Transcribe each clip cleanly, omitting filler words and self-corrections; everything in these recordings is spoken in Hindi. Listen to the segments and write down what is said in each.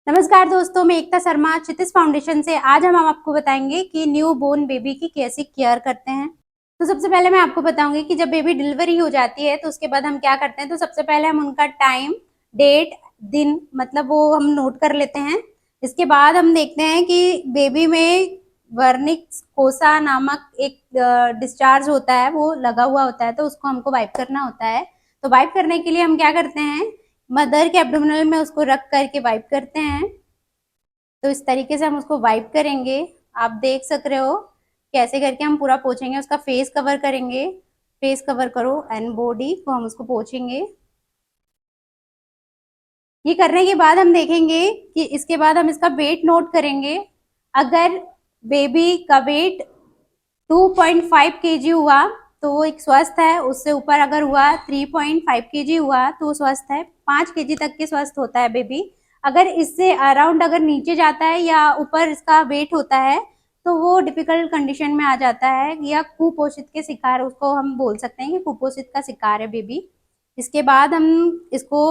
नमस्कार दोस्तों, मैं एकता शर्मा क्षितिज फाउंडेशन से। आज हम आपको बताएंगे कि न्यू बोर्न बेबी की कैसे केयर करते हैं। तो सबसे पहले मैं आपको बताऊंगी कि जब बेबी डिलीवरी हो जाती है तो उसके बाद हम क्या करते हैं। तो सबसे पहले हम उनका टाइम, डेट, दिन मतलब वो हम नोट कर लेते हैं। इसके बाद हम देखते हैं कि बेबी में वर्निक्स कोसा नामक एक डिस्चार्ज होता है, वो लगा हुआ होता है, तो उसको हमको वाइप करना होता है। तो वाइप करने के लिए हम क्या करते हैं, मदर के एब्डोमिनल में उसको रख करके वाइप करते हैं। तो इस तरीके से हम उसको वाइप करेंगे। आप देख सक रहे हो कैसे करके हम पूरा पोछेंगे। उसका फेस कवर करेंगे, फेस कवर करो एंड बॉडी को हम उसको पोछेंगे। ये करने के बाद हम देखेंगे कि इसके बाद हम इसका वेट नोट करेंगे। अगर बेबी का वेट 2.5 केजी हुआ तो वो एक स्वस्थ है। उससे ऊपर अगर हुआ 3.5 केजी हुआ तो वो स्वस्थ है। 5 केजी तक के स्वस्थ होता है बेबी। अगर इससे अराउंड अगर नीचे जाता है या ऊपर इसका वेट होता है तो वो डिफिकल्ट कंडीशन में आ जाता है या कुपोषित के शिकार, उसको हम बोल सकते हैं कि कुपोषित का शिकार है बेबी। इसके बाद हम इसको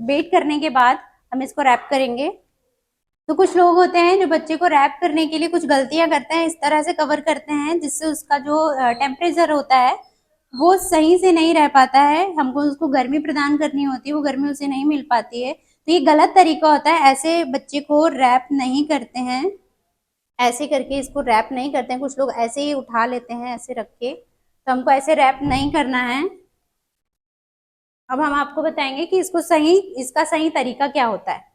वेट करने के बाद हम इसको रैप करेंगे। तो कुछ लोग होते हैं जो बच्चे को रैप करने के लिए कुछ गलतियां करते हैं, इस तरह से कवर करते हैं जिससे उसका जो टेम्परेचर होता है वो सही से नहीं रह पाता है। हमको उसको गर्मी प्रदान करनी होती है, वो गर्मी उसे नहीं मिल पाती है। तो ये गलत तरीका होता है, ऐसे बच्चे को रैप नहीं करते हैं। ऐसे करके इसको रैप नहीं करते हैं। कुछ लोग ऐसे ही उठा लेते हैं ऐसे रख के, तो हमको ऐसे रैप नहीं करना है। अब हम आपको बताएंगे कि इसका सही तरीका क्या होता है।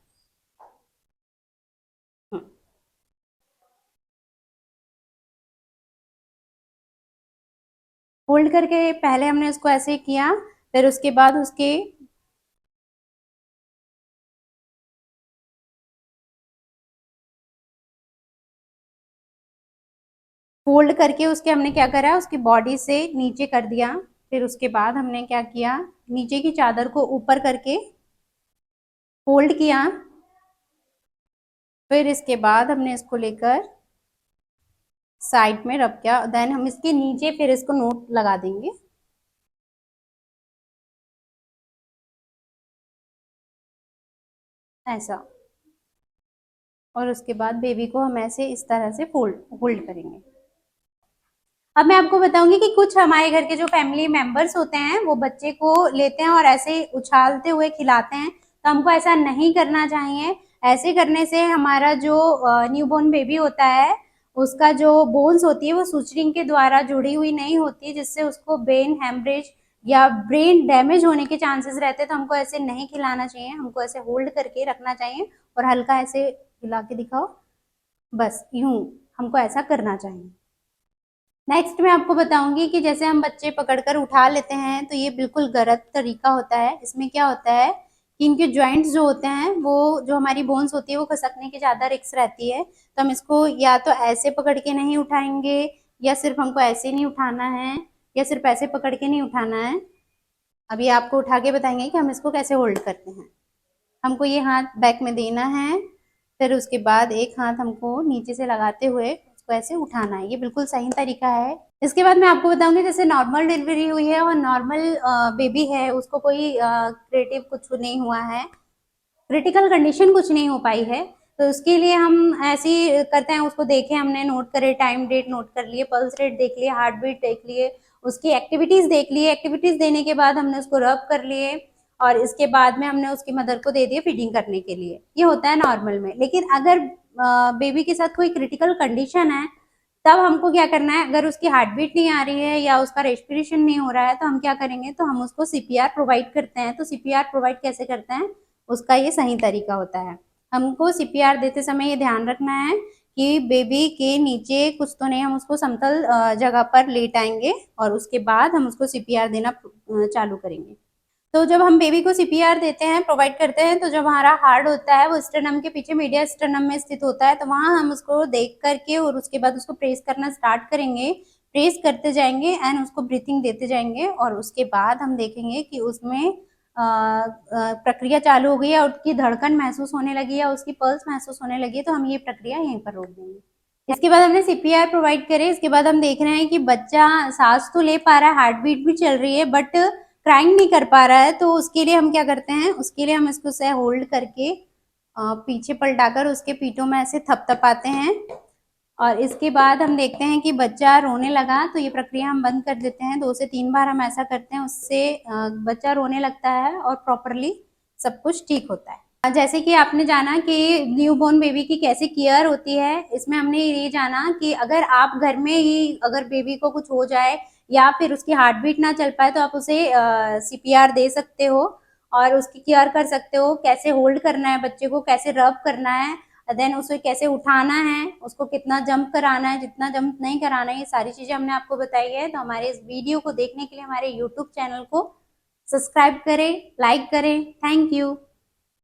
फोल्ड करके पहले हमने उसको ऐसे किया, फिर उसके बाद उसके फोल्ड करके उसके हमने क्या करा, उसकी बॉडी से नीचे कर दिया। फिर उसके बाद हमने क्या किया, नीचे की चादर को ऊपर करके फोल्ड किया। फिर इसके बाद हमने इसको लेकर साइड में रख किया। देन हम इसके नीचे फिर इसको नोट लगा देंगे ऐसा। और उसके बाद बेबी को हम ऐसे इस तरह से फोल्ड करेंगे। अब मैं आपको बताऊंगी कि कुछ हमारे घर के जो फैमिली मेंबर्स होते हैं वो बच्चे को लेते हैं और ऐसे उछालते हुए खिलाते हैं। तो हमको ऐसा नहीं करना चाहिए। ऐसे करने से हमारा जो न्यूबॉर्न बेबी होता है उसका जो बोन्स होती है वो सुचरिंग के द्वारा जुड़ी हुई नहीं होती, जिससे उसको ब्रेन हेमरेज या ब्रेन डैमेज होने के चांसेस रहते हैं। तो हमको ऐसे नहीं खिलाना चाहिए, हमको ऐसे होल्ड करके रखना चाहिए और हल्का ऐसे हिला के दिखाओ, बस यूं हमको ऐसा करना चाहिए। नेक्स्ट मैं आपको बताऊंगी कि जैसे हम बच्चे पकड़कर उठा लेते हैं तो ये बिल्कुल गलत तरीका होता है। इसमें क्या होता है कि इनके जॉइंट्स जो होते हैं वो जो हमारी बोन्स होती है वो खसकने की ज़्यादा रिस्क रहती है। तो हम इसको या तो ऐसे पकड़ के नहीं उठाएंगे या सिर्फ हमको ऐसे नहीं उठाना है या सिर्फ ऐसे पकड़ के नहीं उठाना है। अभी आपको उठा के बताएंगे कि हम इसको कैसे होल्ड करते हैं। हमको ये हाथ बैक में देना है, फिर उसके बाद एक हाथ हमको नीचे से लगाते हुए उसको ऐसे उठाना है। ये बिल्कुल सही तरीका है। इसके बाद मैं आपको बताऊंगी जैसे नॉर्मल डिलीवरी हुई है और नॉर्मल बेबी है, उसको कोई क्रिएटिव कुछ नहीं हुआ है, क्रिटिकल कंडीशन कुछ नहीं हो पाई है, तो उसके लिए हम ऐसे ही करते हैं। उसको देखे हमने, नोट करे, टाइम डेट नोट कर लिए, पल्स रेट देख लिए, हार्ट बीट देख लिए, उसकी एक्टिविटीज देख लिए। एक्टिविटीज देने के बाद हमने उसको रब कर लिए और इसके बाद में हमने उसकी मदर को दे दिए फीडिंग करने के लिए। ये होता है नॉर्मल में। लेकिन अगर बेबी के साथ कोई क्रिटिकल कंडीशन है तब हमको क्या करना है, अगर उसकी हार्ट बीट नहीं आ रही है या उसका रेस्पिरेशन नहीं हो रहा है तो हम क्या करेंगे, तो हम उसको सीपीआर प्रोवाइड करते हैं। तो सीपीआर प्रोवाइड कैसे करते हैं, उसका ये सही तरीका होता है। हमको सीपीआर देते समय ये ध्यान रखना है कि बेबी के नीचे कुछ तो नहीं, हम उसको समतल जगह पर लेटाएंगे और उसके बाद हम उसको सीपीआर देना चालू करेंगे। तो जब हम बेबी को सीपीआर देते हैं, प्रोवाइड करते हैं, तो जब हमारा हार्ट होता है वो स्टर्नम के पीछे मीडिया स्टर्नम में स्थित होता है, तो वहां हम उसको देख करके और उसके बाद उसको प्रेस करना स्टार्ट करेंगे। प्रेस करते जाएंगे एंड उसको ब्रीथिंग देते जाएंगे और उसके बाद हम देखेंगे कि उसमें प्रक्रिया चालू हो गई है और उसकी धड़कन महसूस होने लगी है, उसकी पल्स महसूस होने लगी है, तो हम ये प्रक्रिया यहीं पर रोक देंगे। इसके बाद हमने सीपीआर प्रोवाइड करे। इसके बाद हम देख रहे हैं कि बच्चा सांस तो ले पा रहा है, हार्ट बीट भी चल रही है, बट क्राइंग नहीं कर पा रहा है। तो उसके लिए हम क्या करते हैं, उसके लिए हम इसको से होल्ड करके पीछे पलटाकर उसके पीठों में ऐसे थपथपाते हैं और इसके बाद हम देखते हैं कि बच्चा रोने लगा तो ये प्रक्रिया हम बंद कर देते हैं। 2 से 3 बार हम ऐसा करते हैं, उससे बच्चा रोने लगता है और प्रॉपरली सब कुछ ठीक होता है। जैसे कि आपने जाना कि न्यूबॉर्न बेबी की कैसे केयर होती है, इसमें हमने ये जाना कि अगर आप घर में ही अगर बेबी को कुछ हो जाए या फिर उसकी हार्ट बीट ना चल पाए तो आप उसे सीपीआर दे सकते हो और उसकी केयर कर सकते हो। कैसे होल्ड करना है बच्चे को, कैसे रब करना है, देन उसे कैसे उठाना है, उसको कितना जंप कराना है, जितना जंप नहीं कराना है, ये सारी चीजें हमने आपको बताई है। तो हमारे इस वीडियो को देखने के लिए हमारे यूट्यूब चैनल को सब्सक्राइब करें, लाइक करें। Thank you.